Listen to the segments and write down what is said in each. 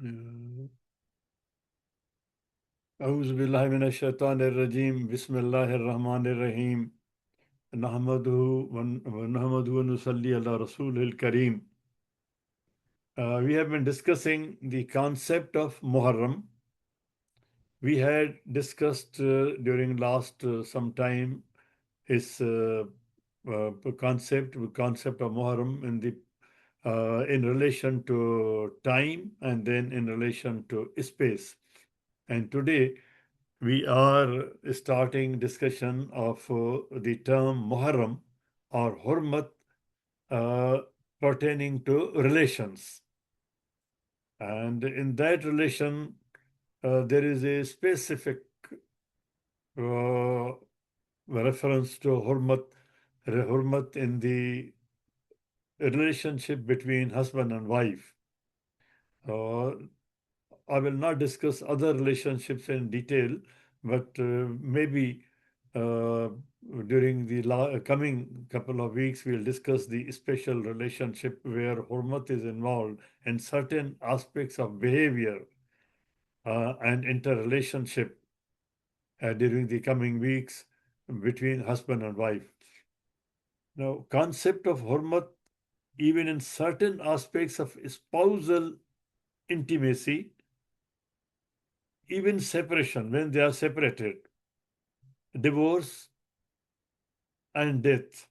أعوذ بالله من الشيطان الرجيم بسم الله الرحمن الرحيم نحمده ونحمده ونصلي على رسوله الكريم. We have been discussing the concept of Muharram. We had discussed during last some time his concept of Muharram in relation to time and then in relation to space. And today we are starting discussion of the term Muharram or Hurmat uh, pertaining to relations. And in that relation, there is a specific uh, reference to Hurmat in the relationship between husband and wife. Uh, I will not discuss other relationships in detail, but maybe uh, during the coming couple of weeks, we'll discuss the special relationship where Hurmat is involved in certain aspects of behavior and interrelationship during the coming weeks between husband and wife. Now, concept of Hurmat, even in certain aspects of spousal intimacy, even separation, when they are separated, divorce and death.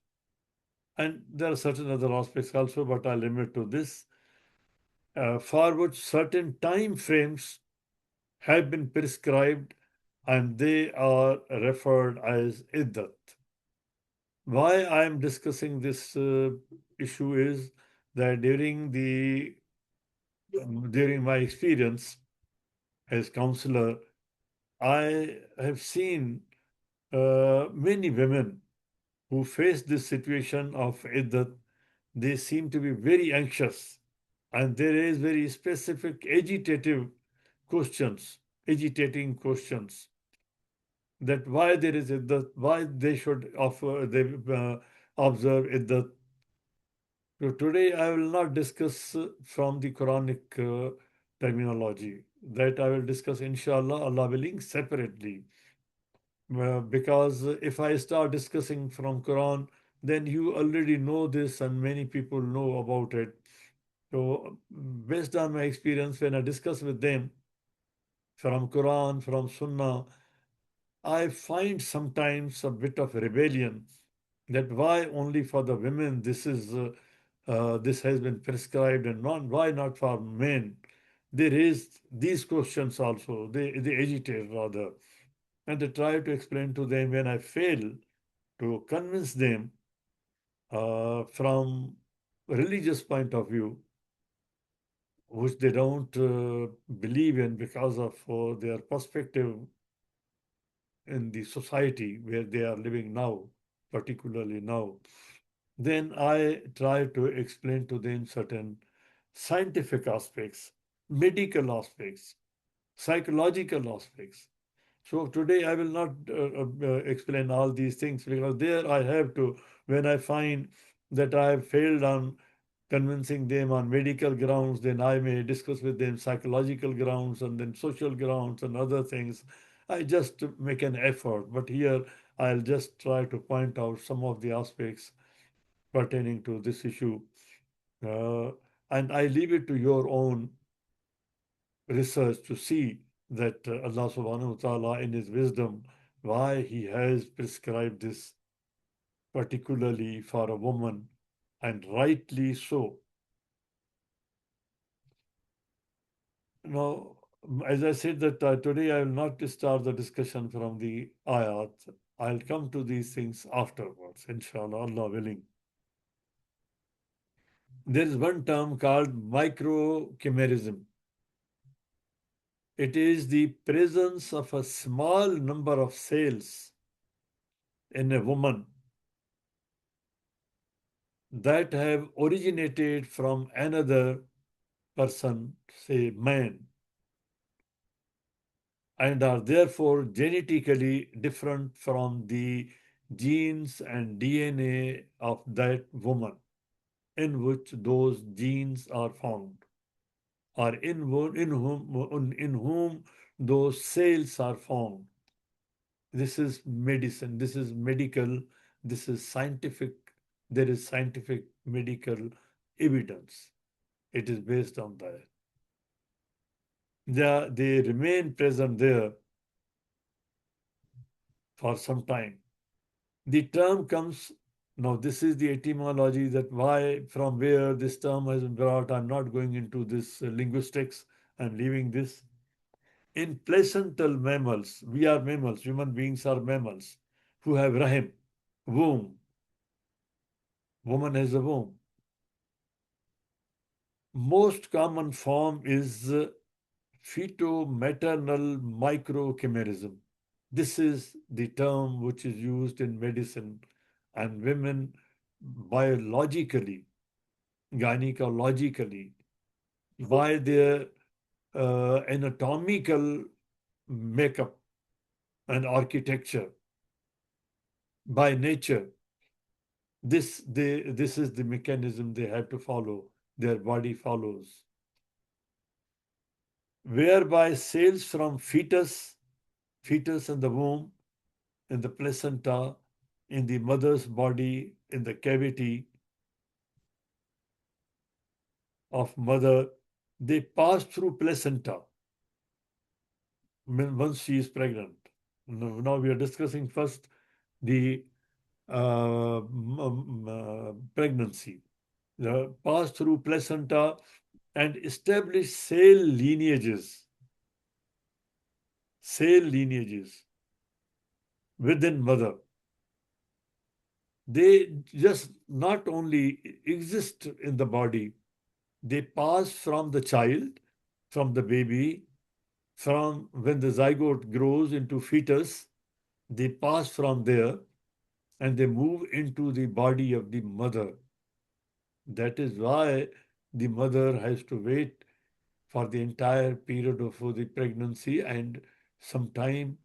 And there are certain other aspects also, but I'll limit to this, for which certain time frames have been prescribed and they are referred as iddat. Why I am discussing this issue is that during my experience as counselor, I have seen many women who face this situation of iddat. They seem to be very anxious, and there is very specific agitating questions, that why there is iddat, why they should observe iddat. So today I will not discuss from the Quranic terminology. That I will discuss, inshallah, Allah willing, separately. Because if I start discussing from Quran, then you already know this and many people know about it. So based on my experience, when I discuss with them from Quran, from Sunnah, I find sometimes a bit of rebellion, that why only for the women this has been prescribed and why not for men? They raise these questions also. They agitate rather, and they try to explain to them. When I fail to convince them from religious point of view, which they don't believe in because of their perspective in the society where they are living now, particularly now, then I try to explain to them certain scientific aspects, medical aspects, psychological aspects. So today I will not explain all these things, because there I have to, when I find that I have failed on convincing them on medical grounds, then I may discuss with them psychological grounds and then social grounds and other things. I just make an effort, but here I'll just try to point out some of the aspects pertaining to this issue. Uh, and I leave it to your own research to see that Allah subhanahu wa ta'ala in his wisdom, why he has prescribed this particularly for a woman, and rightly so. Now, as I said that today I will not start the discussion from the ayat. I'll come to these things afterwards, inshallah, Allah willing. There is one term called microchimerism. It is the presence of a small number of cells in a woman that have originated from another person, say man, and are therefore genetically different from the genes and DNA of that woman in which those genes are found. or in whom those cells are found. This is medicine, this is medical, this is scientific. There is scientific medical evidence. It is based on that. They remain present there for some time. The term comes, now this is the etymology, that why, from where this term has been brought. I'm not going into this linguistics. I'm leaving this. In placental mammals, we are mammals, human beings are mammals, who have rahim, womb. Woman has a womb. Most common form is feto-maternal microchimerism. This is the term which is used in medicine, and women biologically, gynecologically, by their anatomical makeup and architecture, by nature, this is the mechanism they have to follow, their body follows, whereby cells from fetus in the womb, in the placenta, in the mother's body, in the cavity of mother, they pass through placenta once she is pregnant. Now we are discussing first the pregnancy. Pass through placenta and establish cell lineages within mother. They just not only exist in the body, they pass from the child, from the baby, from when the zygote grows into fetus, they pass from there and they move into the body of the mother. That is why the mother has to wait for the entire period of the pregnancy and some time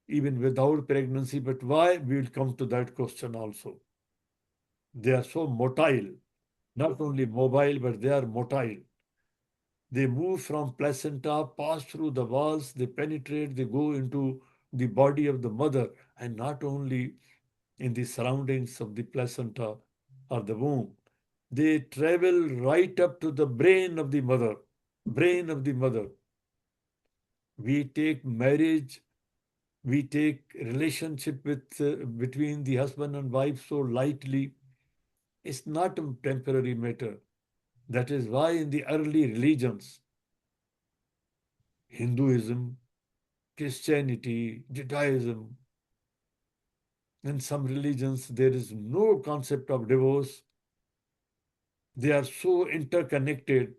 even without pregnancy. But why? We will come to that question also. They are so motile, not only mobile, but they are motile. They move from placenta, pass through the walls, they penetrate, they go into the body of the mother, and not only in the surroundings of the placenta or the womb. They travel right up to the brain of the mother. Brain of the mother. We take marriage, we take relationship with between the husband and wife so lightly. It's not a temporary matter. That is why in the early religions, Hinduism, Christianity, Judaism, in some religions, there is no concept of divorce. They are so interconnected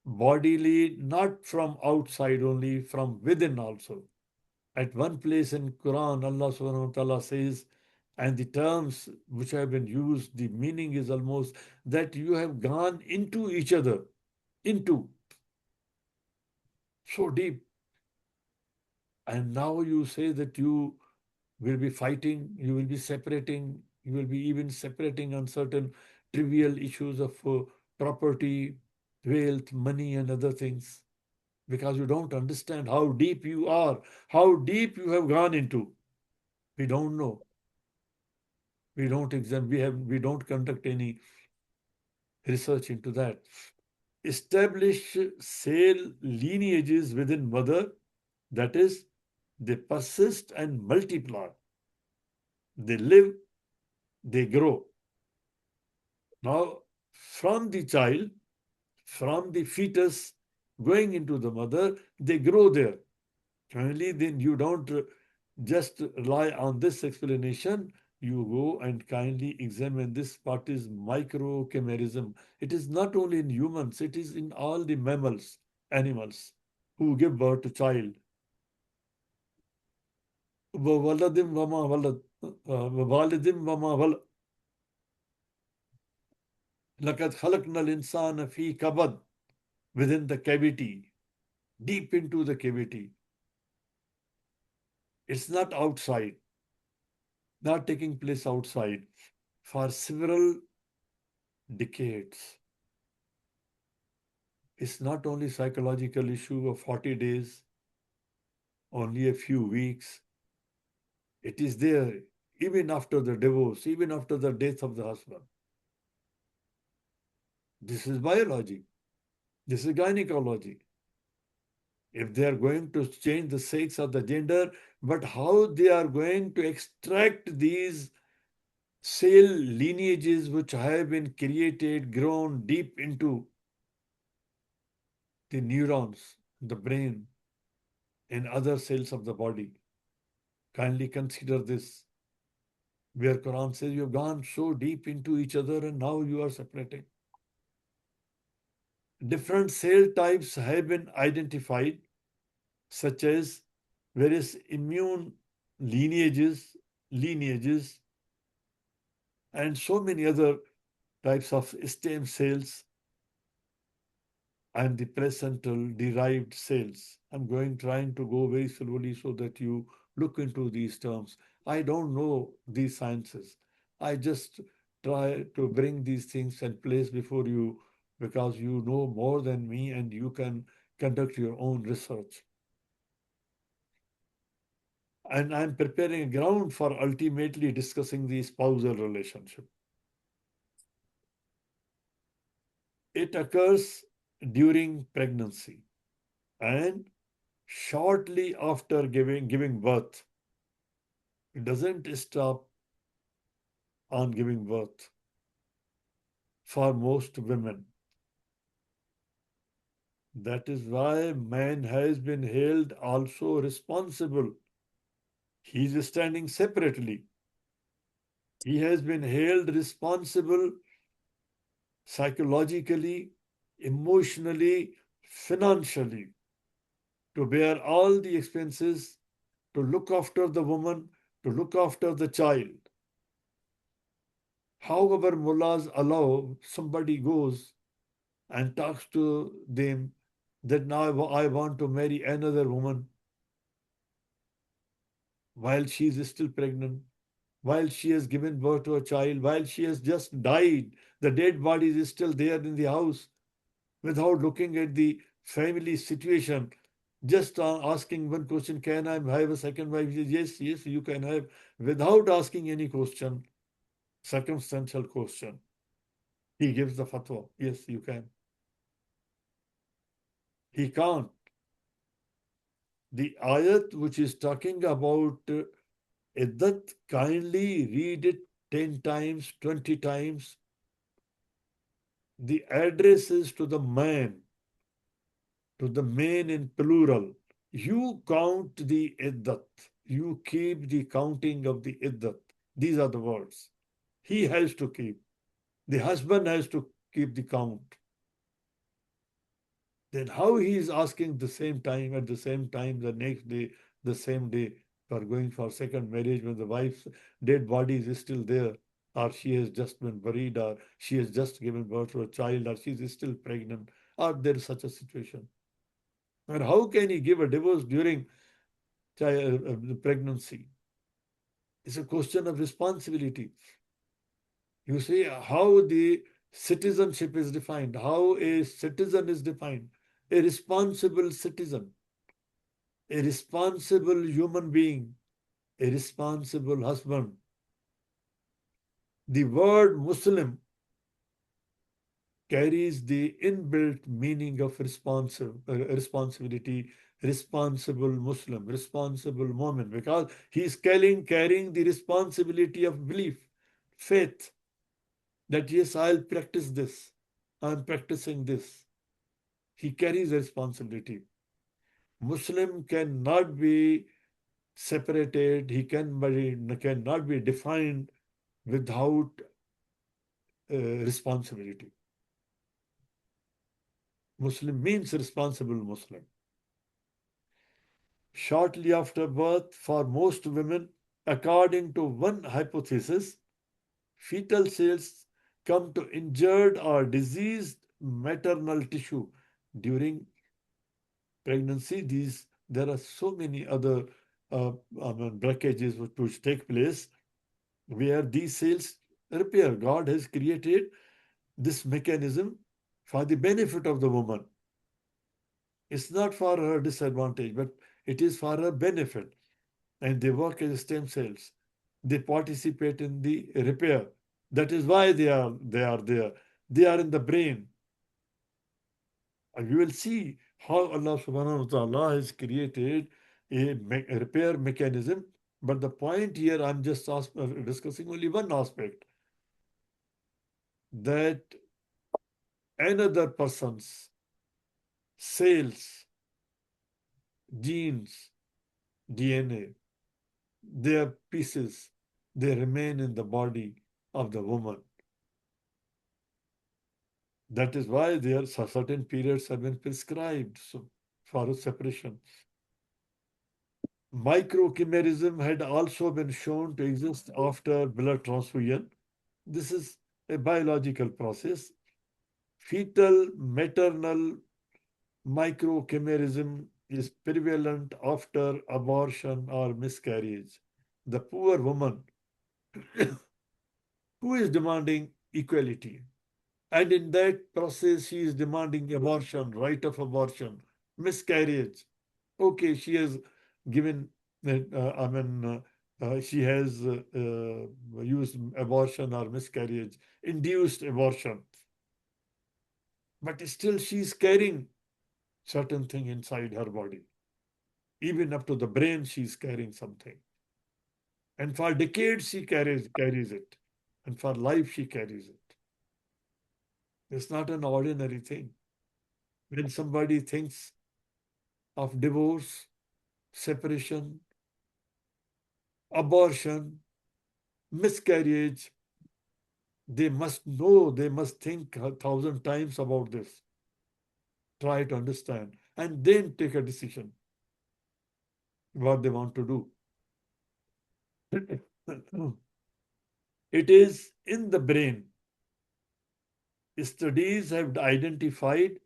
bodily, not from outside only, from within also. At one place in Quran, Allah subhanahu wa ta'ala says, and the terms which have been used, the meaning is almost that you have gone into each other, into, so deep. And now you say that you will be fighting, you will be separating, you will be even separating on certain trivial issues of property, wealth, money, and other things, because you don't understand how deep you are, how deep you have gone into. We don't know. We don't examine, we don't conduct any research into that. Establish cell lineages within mother, that is, they persist and multiply. They live, they grow. Now, from the child, from the fetus going into the mother, they grow there. Finally, then you don't just rely on this explanation. You go and kindly examine this. What is microchimerism? It is not only in humans, it is in all the mammals, animals who give birth to child. وَوَلَدٍ وَمَا وَلَدٍ وَوَالِدٍ وَمَا وَلَدٍ لَقَدْ خَلَقْنَا الْإِنسَانَ فِي كَبَدٍ, within the cavity, deep into the cavity. It's not outside, not taking place outside for several decades. It's not only psychological issue of 40 days, only a few weeks. It is there even after the divorce, even after the death of the husband. This is biology. This is gynecology. If they are going to change the sex or the gender, but how they are going to extract these cell lineages which have been created, grown deep into the neurons, the brain, and other cells of the body. Kindly consider this, where Quran says you have gone so deep into each other and now you are separating. Different cell types have been identified, such as various immune lineages, and so many other types of stem cells and the placental derived cells. I'm trying to go very slowly so that you look into these terms. I don't know these sciences. I just try to bring these things and place before you because you know more than me and you can conduct your own research. And I'm preparing a ground for ultimately discussing the spousal relationship. It occurs during pregnancy and shortly after giving birth. It doesn't stop on giving birth for most women. That is why man has been held also responsible. He is standing separately. He has been held responsible psychologically, emotionally, financially to bear all the expenses, to look after the woman, to look after the child. However, mullahs allow somebody goes and talks to them that now I want to marry another woman while she is still pregnant, while she has given birth to a child, while she has just died. The dead body is still there in the house without looking at the family situation. Just asking one question, can I have a second wife? He says, yes, yes, you can have, without asking any question, circumstantial question. He gives the fatwa. Yes, you can. He can't. The ayat which is talking about iddat, kindly read it 10 times, 20 times. The address is to the man in plural. You count the iddat. You keep the counting of the iddat. These are the words. He has to keep. The husband has to keep the count. Then how he is asking the same time, at the same time, the next day, the same day, for going for second marriage when the wife's dead body is still there, or she has just been buried, or she has just given birth to a child, or she is still pregnant, or there is such a situation. And how can he give a divorce during the pregnancy? It's a question of responsibility. You see how the citizenship is defined, how a citizen is defined, a responsible citizen, a responsible human being, a responsible husband. The word Muslim carries the inbuilt meaning of responsibility, responsible Muslim, responsible Mu'min, because he is carrying the responsibility of belief, faith, that yes, I'll practice this, I'm practicing this. He carries a responsibility. Muslim cannot be separated, cannot be defined without responsibility. Muslim means responsible Muslim. Shortly after birth, for most women, according to one hypothesis, fetal cells come to injured or diseased maternal tissue during pregnancy. There are so many other breakages which take place where these cells repair. God has created this mechanism for the benefit of the woman. It's not for her disadvantage, but it is for her benefit. And they work as stem cells. They participate in the repair. That is why they are there. They are in the brain. And you will see how Allah subhanahu wa ta'ala has created a repair mechanism. But the point here, I'm just discussing only one aspect, that another person's cells, genes, DNA, their pieces, they remain in the body of the woman. That is why there are certain periods have been prescribed for separation. Microchimerism had also been shown to exist after blood transfusion. This is a biological process. Fetal maternal microchimerism is prevalent after abortion or miscarriage. The poor woman who is demanding equality. And in that process, she is demanding abortion, right of abortion, miscarriage. Okay, she has given, she has used abortion or miscarriage, induced abortion, but still she is carrying certain thing inside her body. Even up to the brain, she is carrying something. And for decades, she carries it. And for life, she carries it. It's not an ordinary thing. When somebody thinks of divorce, separation, abortion, miscarriage, they must know, they must think 1,000 times about this, try to understand, and then take a decision what they want to do. It is in the brain. Studies have identified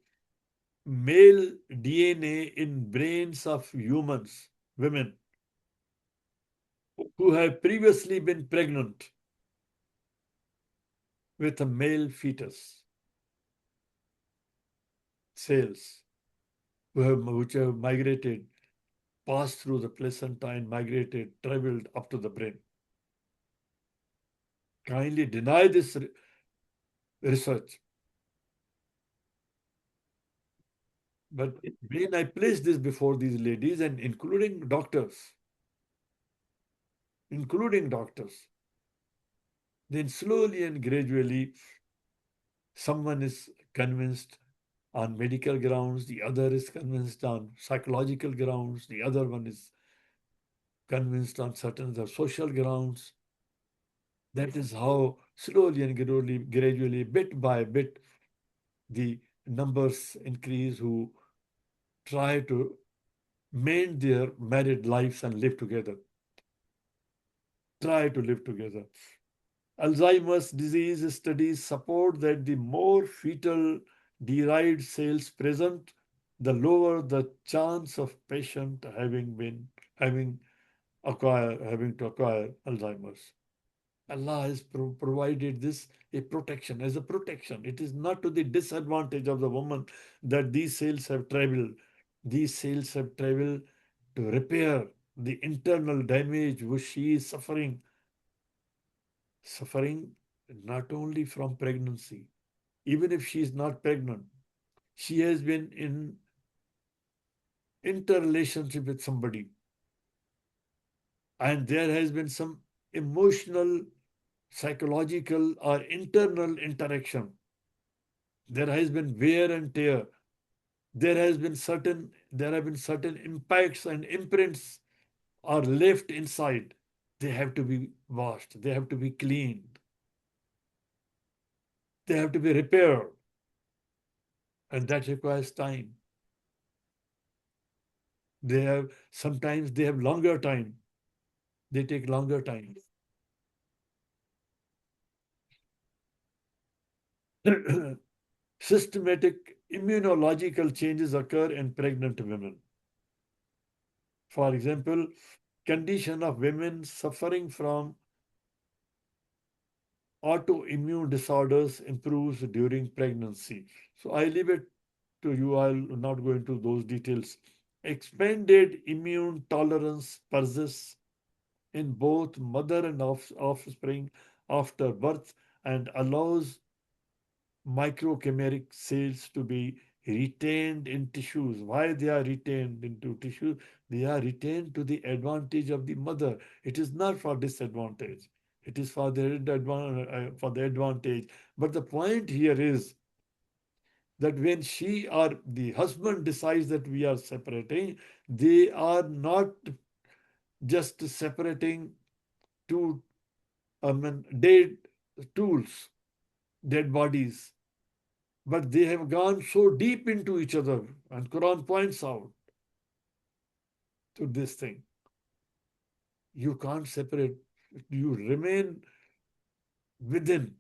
male DNA in brains of humans, women, who have previously been pregnant with a male fetus, cells, which have migrated, passed through the placenta and migrated, traveled up to the brain. Kindly deny this research. But when I place this before these ladies, and including doctors, then slowly and gradually someone is convinced on medical grounds, the other is convinced on psychological grounds, the other one is convinced on certain other social grounds. That is how slowly and gradually, bit by bit, the numbers increase who try to mend their married lives and live together. Try to live together. Alzheimer's disease studies support that the more fetal derived cells present, the lower the chance of patient having having to acquire Alzheimer's. Allah has provided this a protection as a protection. It is not to the disadvantage of the woman that these cells have traveled. These cells have traveled to repair the internal damage which she is suffering not only from pregnancy, even if she is not pregnant, she has been in interrelationship with somebody, and there has been some emotional, psychological, or internal interaction. There has been wear and tear. There have been certain impacts and imprints are left inside. They have to be washed. They have to be cleaned. They have to be repaired. And that requires time. Sometimes they have longer time. They take longer time. Systematic immunological changes occur in pregnant women. For example, condition of women suffering from autoimmune disorders improves during pregnancy. So I leave it to you, I'll not go into those details. Expanded immune tolerance persists in both mother and offspring after birth and allows microchimeric cells to be retained in tissues. Why they are retained into tissues? They are retained to the advantage of the mother. It is not for disadvantage. It is for for the advantage. But the point here is that when she or the husband decides that we are separating, they are not just separating two dead tools, dead bodies, but they have gone so deep into each other. And Quran points out to this thing. You can't separate. You remain within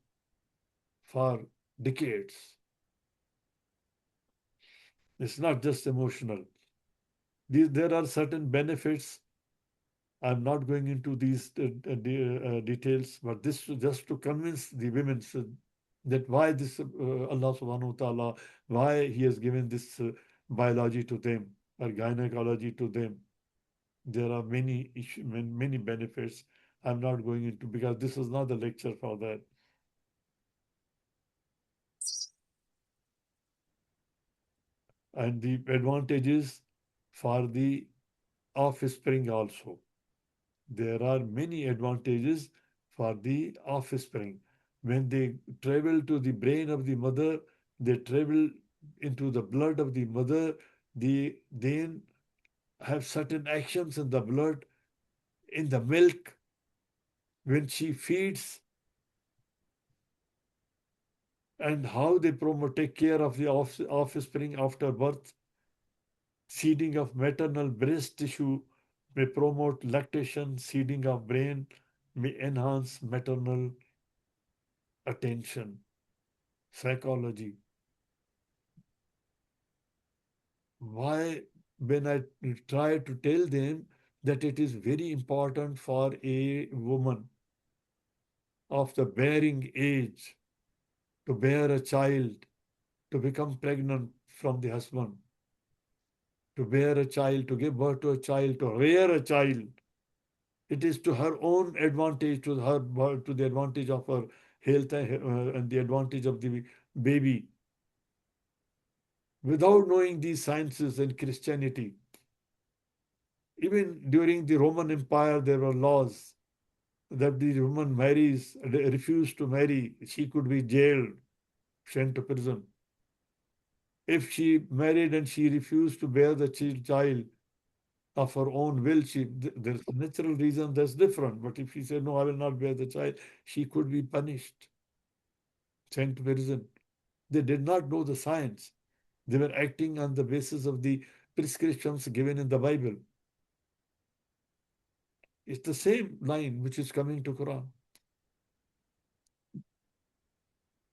for decades. It's not just emotional. There are certain benefits. I'm not going into these details, but this just to convince the women that why this Allah subhanahu wa ta'ala, why He has given this biology to them or gynecology to them. There are many many benefits. I'm not going into because this is not the lecture for that. And the advantages for the offspring also. There are many advantages for the offspring. When they travel to the brain of the mother, they travel into the blood of the mother, they then have certain actions in the blood, in the milk, when she feeds, and how they promote, take care of the offspring after birth. Seeding of maternal breast tissue may promote lactation, seeding of brain may enhance maternal attention, psychology. Why, when I try to tell them that it is very important for a woman of the bearing age to bear a child, to become pregnant from the husband, to bear a child, to give birth to a child, to rear a child. It is to her own advantage, to the advantage of her health and the advantage of the baby. Without knowing these sciences and Christianity, even during the Roman Empire, there were laws that the woman marries, refused to marry, she could be jailed, sent to prison. If she married and she refused to bear the child of her own will, there's a natural reason that's different. But if she said, no, I will not bear the child, she could be punished, sent to prison. They did not know the science. They were acting on the basis of the prescriptions given in the Bible. It's the same line which is coming to Quran.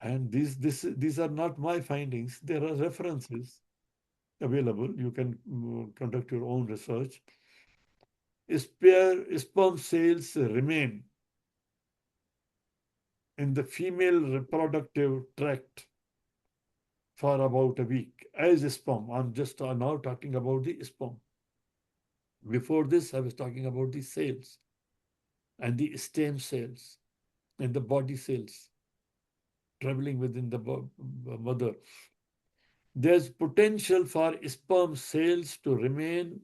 And these are not my findings. There are references available. You can conduct your own research. Sperm cells remain in the female reproductive tract for about a week as sperm. I'm just now talking about the sperm. Before this, I was talking about the cells and the stem cells and the body cells traveling within the mother. There's potential for sperm cells to remain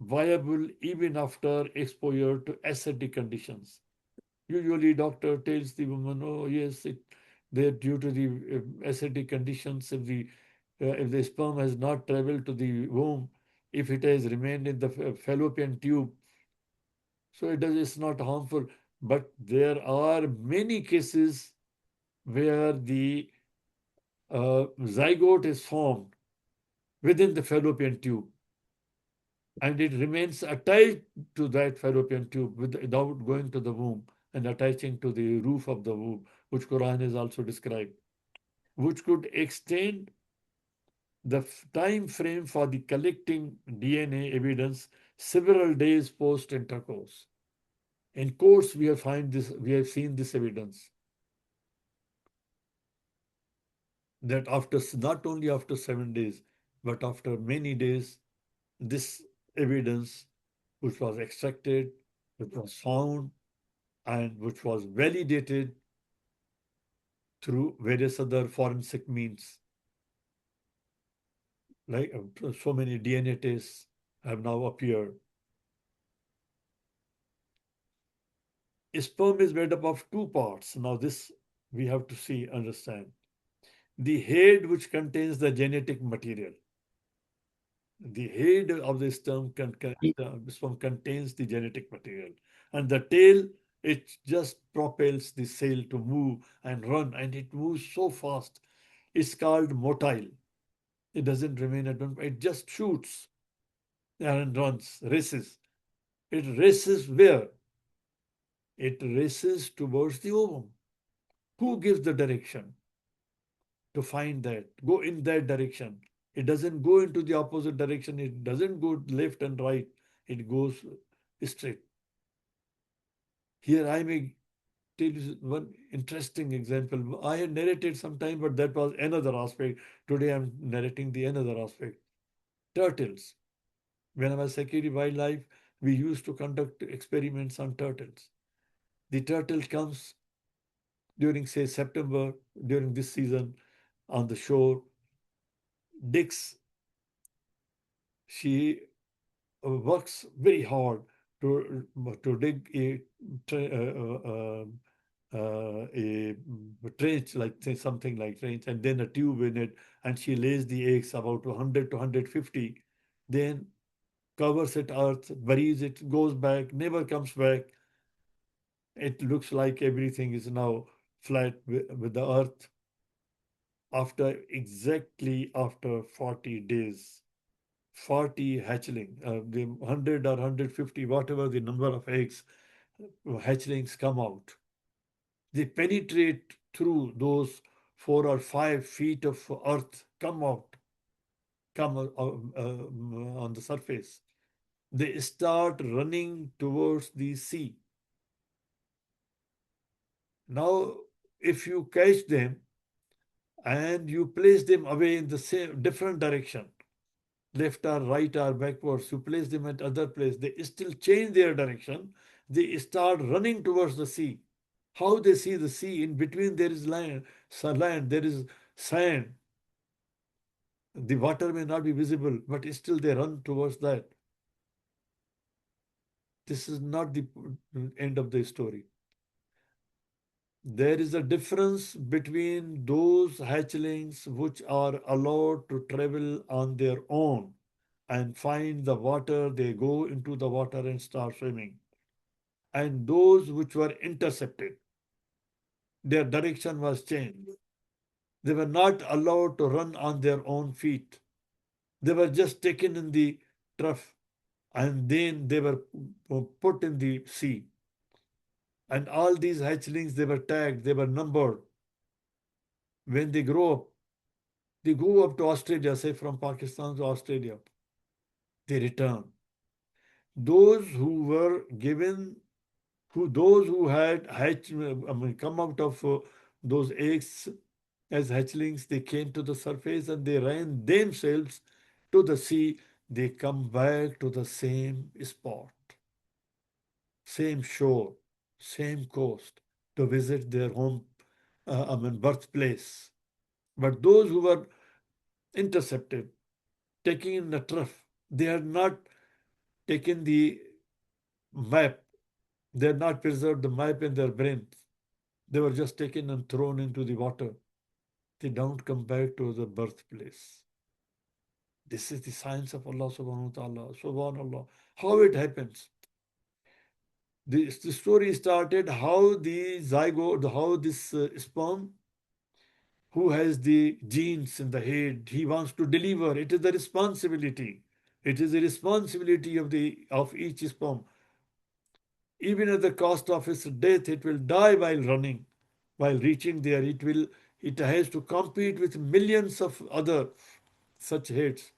viable even after exposure to acidic conditions. Usually, doctor tells the woman, "Oh yes, they're due to the acidic conditions. If the sperm has not traveled to the womb, if it has remained in the fallopian tube, so it's not harmful." But there are many cases where the zygote is formed within the fallopian tube, and it remains attached to that fallopian tube without going to the womb and attaching to the roof of the womb, which Quran has also described, which could extend the time frame for the collecting DNA evidence several days post intercourse. In courts, we have seen this evidence that after not only after 7 days, But after many days, this evidence, which was extracted, which was found, and which was validated through various other forensic means, like so many DNA tests have now appeared. Sperm is made up of two parts. Now, this we have to see, understand. The head, which contains the genetic material. The head of the sperm contains the genetic material. And the tail, it just propels the cell to move and run, and it moves so fast. It's called motile. It doesn't remain at one, it just shoots and runs, races. It races where? It races towards the ovum. Who gives the direction to find that? Go in that direction. It doesn't go into the opposite direction. It doesn't go left and right. It goes straight. Here I may tell you one interesting example. I had narrated sometime, but that was another aspect. Today I'm narrating the another aspect. Turtles. When I was security wildlife, we used to conduct experiments on turtles. The turtle comes during, say, September, during this season on the shore, digs, she works very hard to dig a trench, like say something like trench, and then a tube in it, and she lays the eggs about 100 to 150, then covers it earth, buries it, goes back, never comes back. It looks like everything is now flat with the earth. After 40 days, 40 hatchling, the 100 or 150, whatever the number of eggs, hatchlings come out. They penetrate through those 4 or 5 feet of earth, come on the surface. They start running towards the sea. Now, if you catch them and you place them away in the same different direction, left or right or backwards, you place them at other place, they still change their direction. They start running towards the sea. How they see the sea? In between there is land, there is sand. The water may not be visible, but still they run towards that. This is not the end of the story. There is a difference between those hatchlings which are allowed to travel on their own and find the water, they go into the water and start swimming, and those which were intercepted. Their direction was changed. They were not allowed to run on their own feet. They were just taken in the trough and then they were put in the sea. And all these hatchlings, they were tagged, they were numbered. When they grow up, they go up to Australia, say from Pakistan to Australia. They return. Those who were given, those who had come out of those eggs as hatchlings, they came to the surface and they ran themselves to the sea. They come back to the same spot, same shore, same coast to visit their home, birthplace. But those who were intercepted, taken in the trough, they had not taken the map, they had not preserved the map in their brains. They were just taken and thrown into the water. They don't come back to the birthplace. This is the science of Allah subhanahu wa ta'ala. Subhanallah. How it happens. The story started how the zygote, how this sperm, who has the genes in the head, he wants to deliver. It is the responsibility. It is the responsibility of each sperm. Even at the cost of its death, it will die while running. While reaching there, it has to compete with millions of other such heads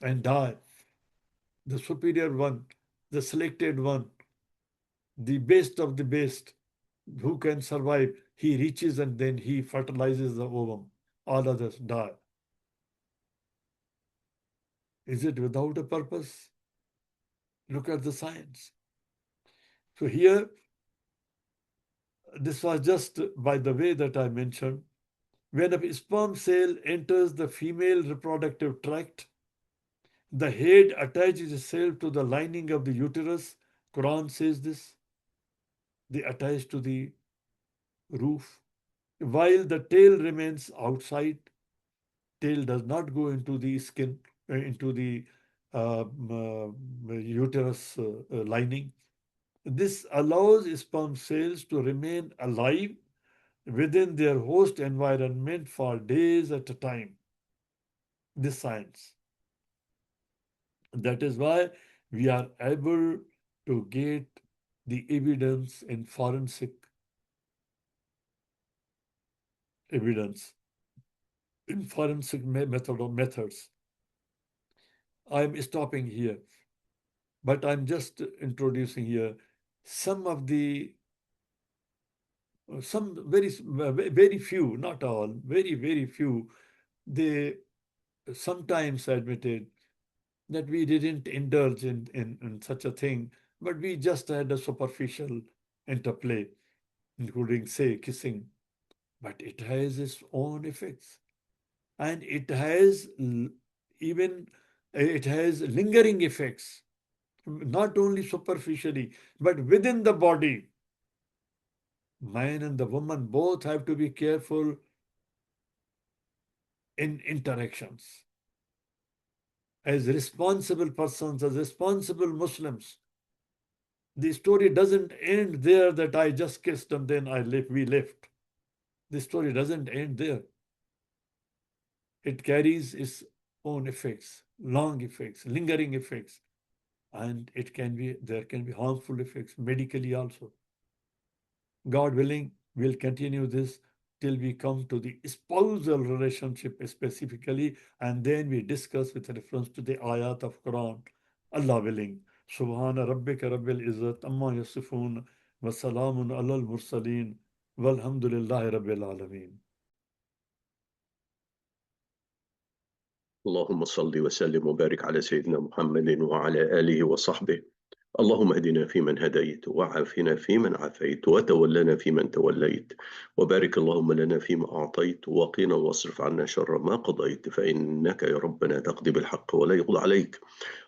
and die. The superior one, the selected one, the best of the best, who can survive, he reaches and then he fertilizes the ovum. All others die. Is it without a purpose? Look at the science. So here, this was just by the way that I mentioned. When a sperm cell enters the female reproductive tract, the head attaches itself to the lining of the uterus. Quran says this. They attach to the roof. While the tail remains outside, tail does not go into the skin, into the uterus lining. This allows sperm cells to remain alive within their host environment for days at a time. This science. That is why we are able to get the evidence in forensic evidence, in forensic methods. I'm stopping here, but I'm just introducing here some of the some very few, not all, very few. They sometimes admitted that we didn't indulge in such a thing, but we just had a superficial interplay, including, say, kissing. But it has its own effects. And even it has lingering effects, not only superficially, but within the body. Man and the woman both have to be careful in interactions. As responsible persons, as responsible Muslims, the story doesn't end there that I just kissed and then we left. The story doesn't end there. It carries its own effects, long effects, lingering effects, and there can be harmful effects medically also. God willing, we'll continue this till we come to the spousal relationship specifically, and then we discuss with reference to the ayat of Quran. Allah willing. Subhana rabbika rabbil izzat amma yasifun wa salamun alal mursaleen walhamdulillahi rabbil alameen. اللهم صل وسلم وبارك على سيدنا محمد وعلى آله وصحبه. اللهم اهدنا فيمن هديت وعافنا فيمن عافيت وتولنا فيمن توليت وبارك اللهم لنا فيما أعطيت وقنا واصرف عنا شر ما قضيت فإنك يا ربنا تقضي بالحق ولا يقضى عليك.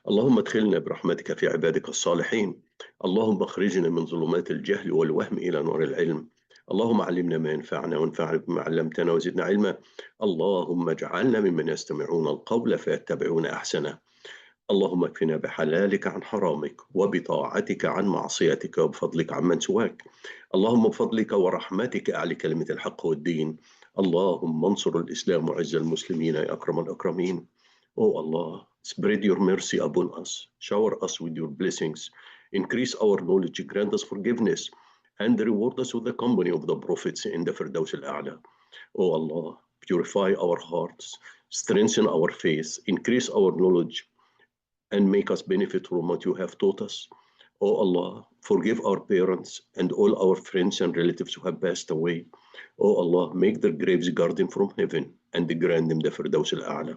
اللهم ادخلنا برحمتك في عبادك الصالحين. اللهم اخرجنا من ظلمات الجهل والوهم إلى نور العلم. اللهم علمنا ما ينفعنا وانفعنا بما علمتنا وزدنا علما. اللهم اجعلنا ممن يستمعون القول فيتبعون أحسنه. اللهم اكفنا بحلالك عن حرامك وبطاعتك عن معصيتك وبفضلك عمن سواك. اللهم بفضلك ورحمتك أعلي كلمة الحق والدين. اللهم انصر الإسلام وعز المسلمين يا أكرم الأكرمين. Oh Allah, spread your mercy upon us, shower us with your blessings, increase our knowledge, grant us forgiveness, and reward us with the company of the prophets in the Firdaus al-A'la. Oh Allah, purify our hearts, strengthen our faith, increase our knowledge, and make us benefit from what you have taught us. Oh Allah, forgive our parents and all our friends and relatives who have passed away. Oh Allah, make their graves garden from heaven and grant them the Firdaus al-A'la.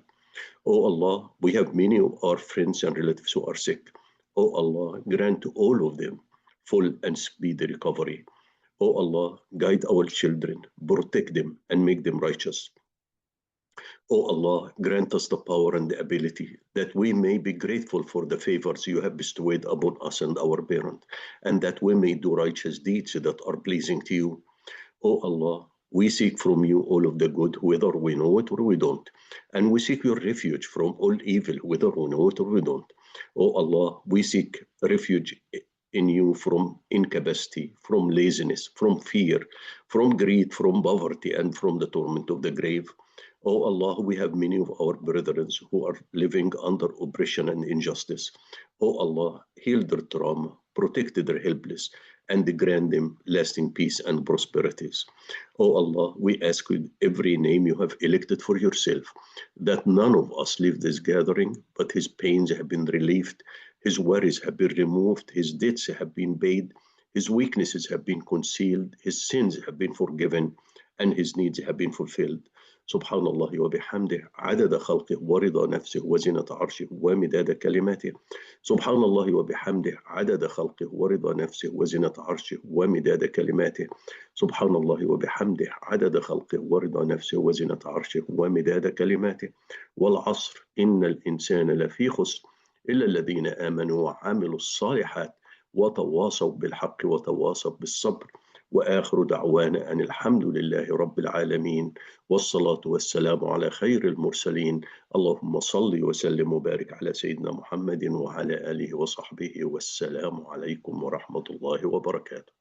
Oh Allah, we have many of our friends and relatives who are sick. Oh Allah, grant to all of them full and speedy recovery. Oh Allah, guide our children, protect them, and make them righteous. Oh Allah, grant us the power and the ability that we may be grateful for the favors you have bestowed upon us and our parent, and that we may do righteous deeds that are pleasing to you. Oh Allah, we seek from you all of the good, whether we know it or we don't. And we seek your refuge from all evil, whether we know it or we don't. Oh Allah, we seek refuge in you from incapacity, from laziness, from fear, from greed, from poverty, and from the torment of the grave. Oh Allah, we have many of our brethren who are living under oppression and injustice. Oh Allah, heal their trauma, protect their helpless, and grant them lasting peace and prosperities. Oh Allah, we ask with every name you have elected for yourself, that none of us leave this gathering, but his pains have been relieved, his worries have been removed, his debts have been paid, his weaknesses have been concealed, his sins have been forgiven, and his needs have been fulfilled. سبحان الله وبحمده عدد خلقه ورضا نفسه وزنة عرشه ومداد كلماته. سبحان الله وبحمده عدد خلقه ورضا نفسه وزنة عرشه ومداد كلماته. سبحان الله وبحمده عدد خلقه ورضا نفسه وزنة عرشه ومداد كلماته. والعصر إن الإنسان لفي خسر إلا الذين آمنوا وعملوا الصالحات وتواصوا بالحق وتواصوا بالصبر. وآخر دعوانا أن الحمد لله رب العالمين، والصلاة والسلام على خير المرسلين. اللهم صل وسلم وبارك على سيدنا محمد وعلى آله وصحبه، والسلام عليكم ورحمة الله وبركاته.